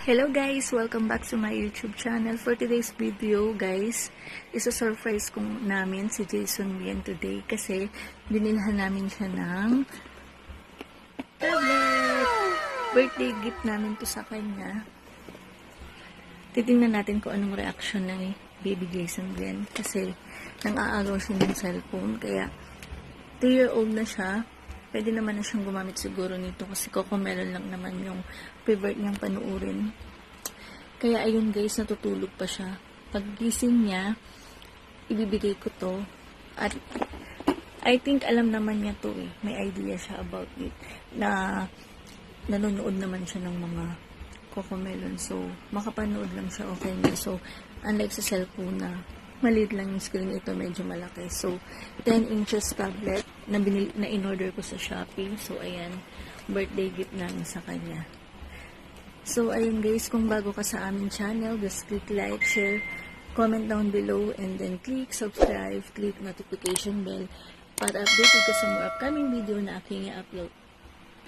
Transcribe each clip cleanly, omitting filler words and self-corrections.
Hello guys! Welcome back to my YouTube channel. For today's video guys, isa-surprise kong namin si Jason Bien today kasi binilhan namin siya ng tablet. Birthday gift namin to sa kanya. Titingnan natin kung anong reaction ng baby Jason Bien kasi nang-aagaw siya ng cellphone kaya 2-year-old na siya. Pwede naman na siyang gumamit siguro nito kasi Cocomelon lang naman yung favorite niyang panuurin. Kaya ayun guys, natutulog pa siya. Paggising niya, ibibigay ko to. At I think alam naman niya to eh. May idea siya about it. Na nanonood naman siya ng mga Cocomelon. So, makapanood lang siya, okay na. So, unlike sa cellphone na maliit lang yung screen, ito medyo malaki. So, 10 inches tablet na in-order ko sa Shopee. So, ayan, birthday gift namin sa kanya. So, ayun guys, kung bago ka sa aming channel, just click like, share, comment down below, and then click subscribe, click notification bell para updated ka sa more upcoming video na aking i-upload.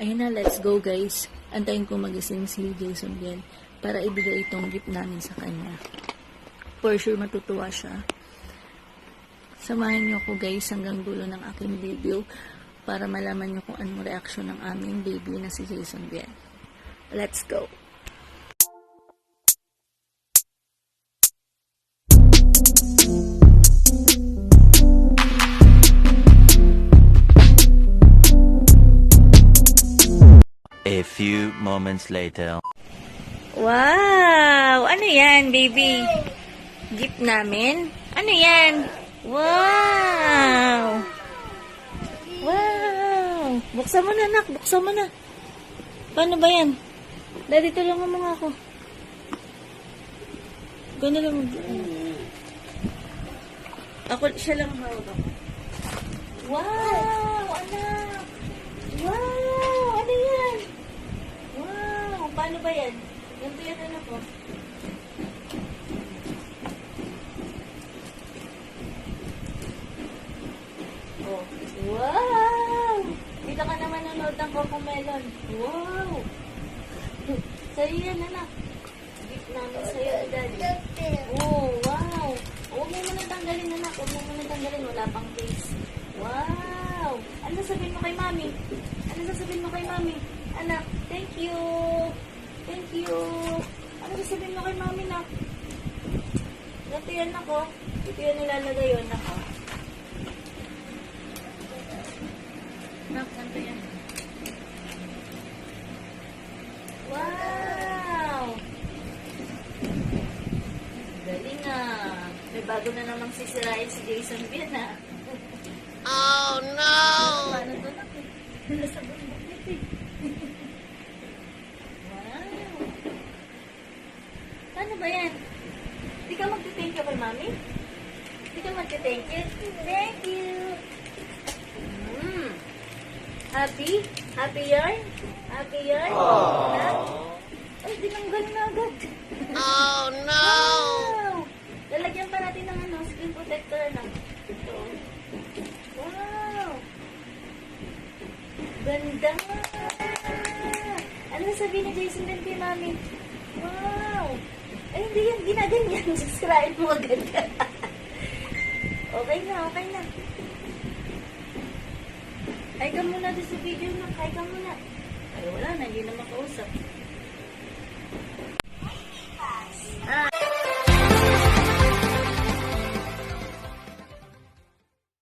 Ayun na, let's go guys. Antayin ko magising si Jason Bien para ibigay itong gift namin sa kanya. For sure matutuwa siya. Samahan niyo ako guys hanggang dulo ng aking video para malaman niyo kung anong reaksyon ng aming baby na si Jason Bien. Let's go! A few moments later. Wow! Ano yan, baby? Gift namin? Ano yan? Wow! Wow! Buksan mo na, anak. Buksan mo na. Paano ba yan? Daddy, tulungan mo nga ako. Gano'n lang. Ako, siya lang hawag ako. Wow! Anak! Wow! Ano yan? Wow! Paano ba yan? Ganito yan, anak ko. Oh. Wow! Dito ka naman nanonood ng Cocomelon. Wow! Sa'yo yan, anak. Gift namin sa'yo, daddy. Oh, wow! Huwag mo muna tanggalin, anak. Huwag mo muna tanggalin. Wala pang face. Wow! Ano sasabihin mo kay mami? Ano sasabihin mo kay mami? Anak, thank you! Thank you! Ano sasabihin mo kay mami, nak? Ito yan ako. Ito yan nilalagay yun, ako. Nak, ganito yan. Wow! Galing ah. May bago na namang sisirain si Jason Bien ah. Oh no! Paano to nak? Nasa bundok nito eh. Wow! Paano ba yan? Di ka magti-thank you kay mami? Di ka magti-thank you? Thank you! Happy? Happy yarn? Happy yarn? Ay, dinanggal na agad. Oh no! Wow! Lalagyan pa natin ng screen protector na. Ito. Wow! Ganda! Ano sabihin ni Jason din kay mami? Wow! Ay, hindi yan. Ginaganyan. Subscribe mo agad. Okay na, okay na. Ay ka muna doon sa video na. Ay ka muna. Ay, wala na. Hindi na makausap.